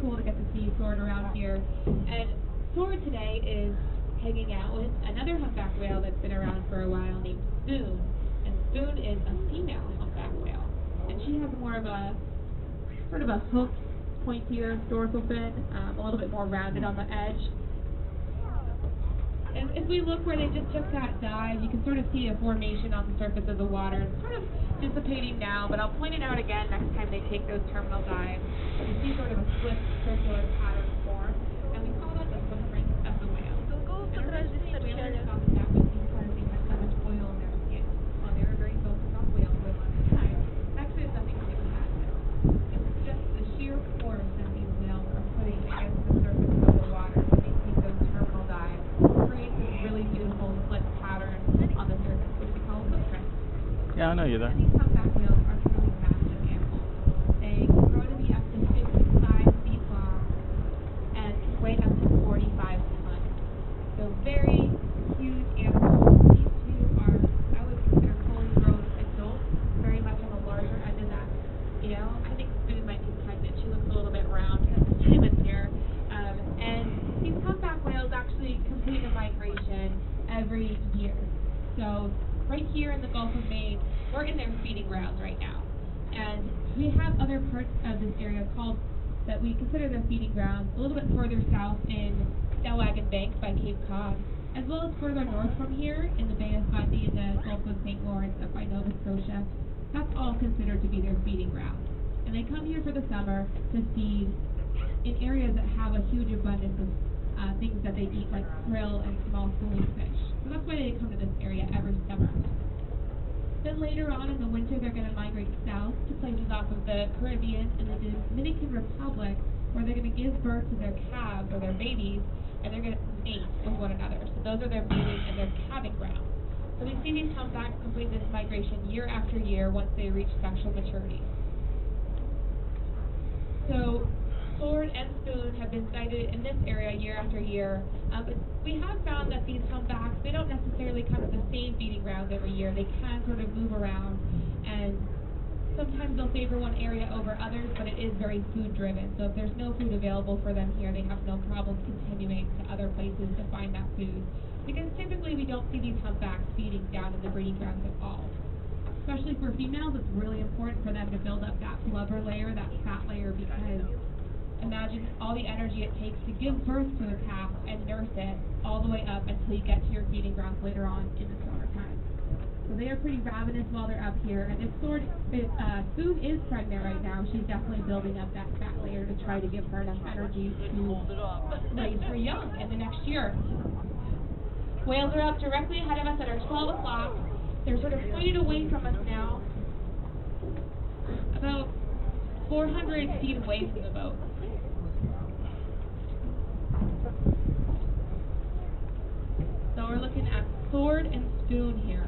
cool to get to see Sword around here. And Sword today is hanging out with another humpback whale that's been around for a while named Spoon. And Spoon is a female humpback whale. And she has more of a, sort of a hooked, pointier dorsal fin, a little bit more rounded on the edge. And if we look where they just took that dive, you can sort of see a formation on the surface of the water. It's sort of dissipating now, but I'll point it out again next time they take those terminal dives. You see sort of a swift circular pattern form, and we call that the footprint of the whale. And originally, whalers thought that that was because they had so much oil in their skin. While they were very focused on whale oil at the time, actually has nothing to do with that. It's just the sheer force that these whales are putting against the surface of the water when they take those terminal dives creates this really beautiful split pattern on the surface, which we call a footprint. Yeah, I know you're there. And these humpback whales are truly massive animals. They can grow to be up to 55 feet long and weigh up to 45 tons. So very huge animals. These two are, I would consider, fully grown adults, very much on the larger end of that scale. I think Spoon might be pregnant. She looks a little bit round at this time of year. And these humpback whales actually complete a migration every year. So right here in the Gulf of Maine, we're in their feeding grounds right now. And we have other parts of this area that we consider their feeding grounds a little bit further south in Stellwagen Bank by Cape Cod, as well as further north from here in the Bay of Fundy in the Gulf of St. Lawrence up by Nova Scotia. That's all considered to be their feeding grounds. And they come here for the summer to feed in areas that have a huge abundance of things that they eat, like krill and small schooling fish. So that's why they come to this area every summer. Then later on in the winter, they're going to migrate south to places off of the Caribbean and the Dominican Republic, where they're going to give birth to their calves or their babies, and they're going to mate with one another. So those are their mating and their calving grounds. So we see these humpbacks complete this migration year after year once they reach sexual maturity. So Sword and Spoon have been sighted in this area year after year, but we have found that these humpbacks, they don't necessarily come to the same feeding grounds every year. They can sort of move around, and sometimes they'll favor one area over others, but it is very food driven. So if there's no food available for them here, they have no problem continuing to other places to find that food. Because typically we don't see these humpbacks feeding down in the breeding grounds at all. Especially for females, it's really important for them to build up that blubber layer, that fat layer, because imagine all the energy it takes to give birth to a calf and nurse it all the way up until you get to your feeding grounds later on in the summertime. So they are pretty ravenous while they're up here. And if Spoon is pregnant right now, she's definitely building up that fat layer to try to give her enough energy to raise her young in the next year. Whales are up directly ahead of us at our 12 o'clock. They're sort of pointed away from us now, about 400 feet away from the boat. So we're looking at Sword and Spoon here.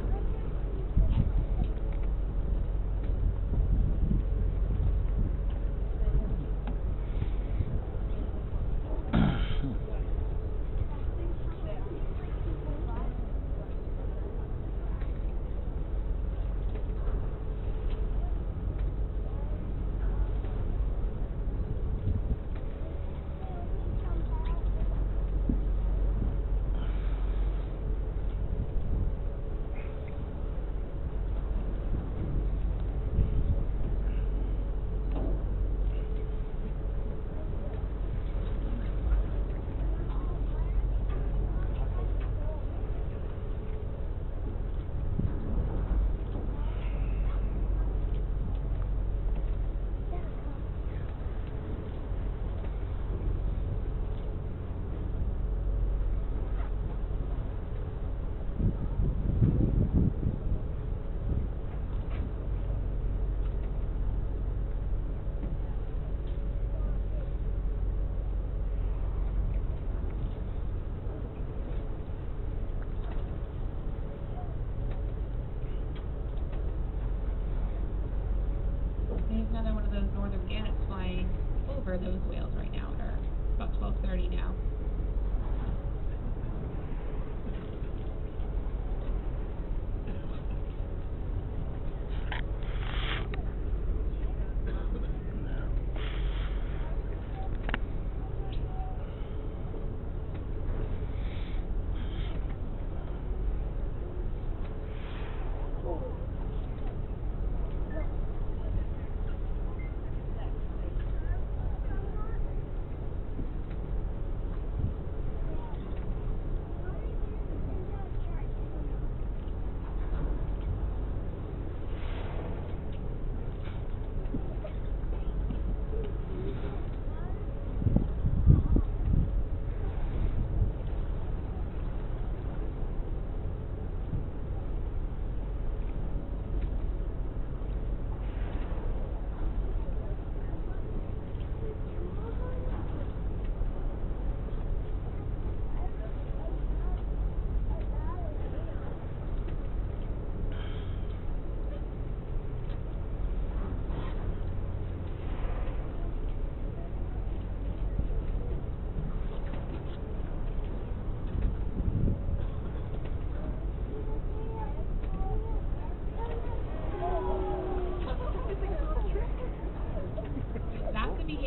There's another one of those northern gannets flying over those whales right now. They're about 12:30 now.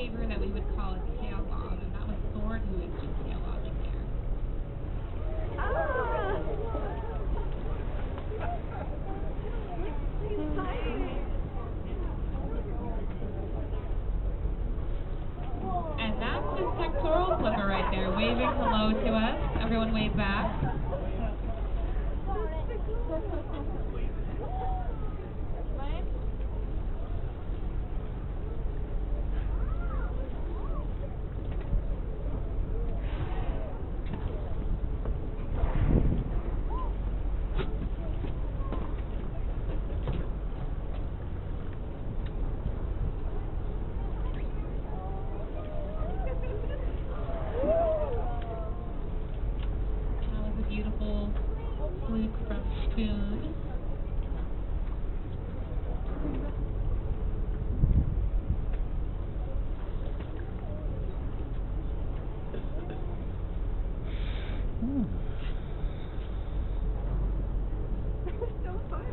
waver that we would call a tail log, and that was Sword who was just tail logging there. And that's the pectoral flipper right there, waving hello to us. Everyone wave back. Beautiful fluke from Spoon. So fun.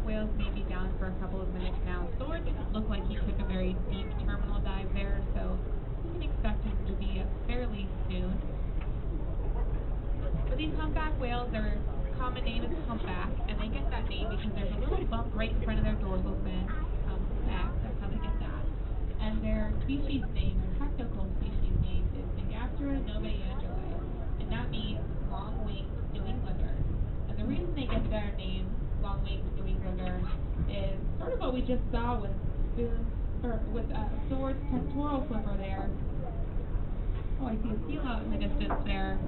Whales may be down for a couple of minutes now. Sword didn't look like he took a very deep terminal dive there, so you can expect him to be up fairly soon. But these humpback whales, their common name is humpback, and they get that name because there's a little bump right in front of their dorsal fin. Back, that's how they get that. And their species name, their technical species name, is Megastra novaeangeli, and that means long-winged New Englander. And the reason they get their name, long-winged New Englander, is sort of what we just saw with Sword's pectoral flipper there. Oh, I see a seal out in the distance there.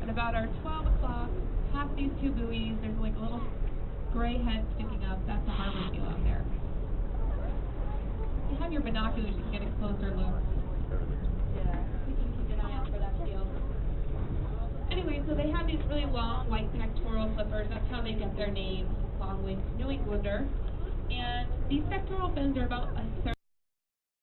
At about our 12 o'clock, past these two buoys, there's like a little gray head sticking up. That's a harbor seal out there. If you have your binoculars, you can get a closer look. Yeah. You can keep an eye out for that seal. Anyway, so they have these really long white pectoral flippers. That's how they get their name, long-winged New Englander. And these pectoral fins are about 1/3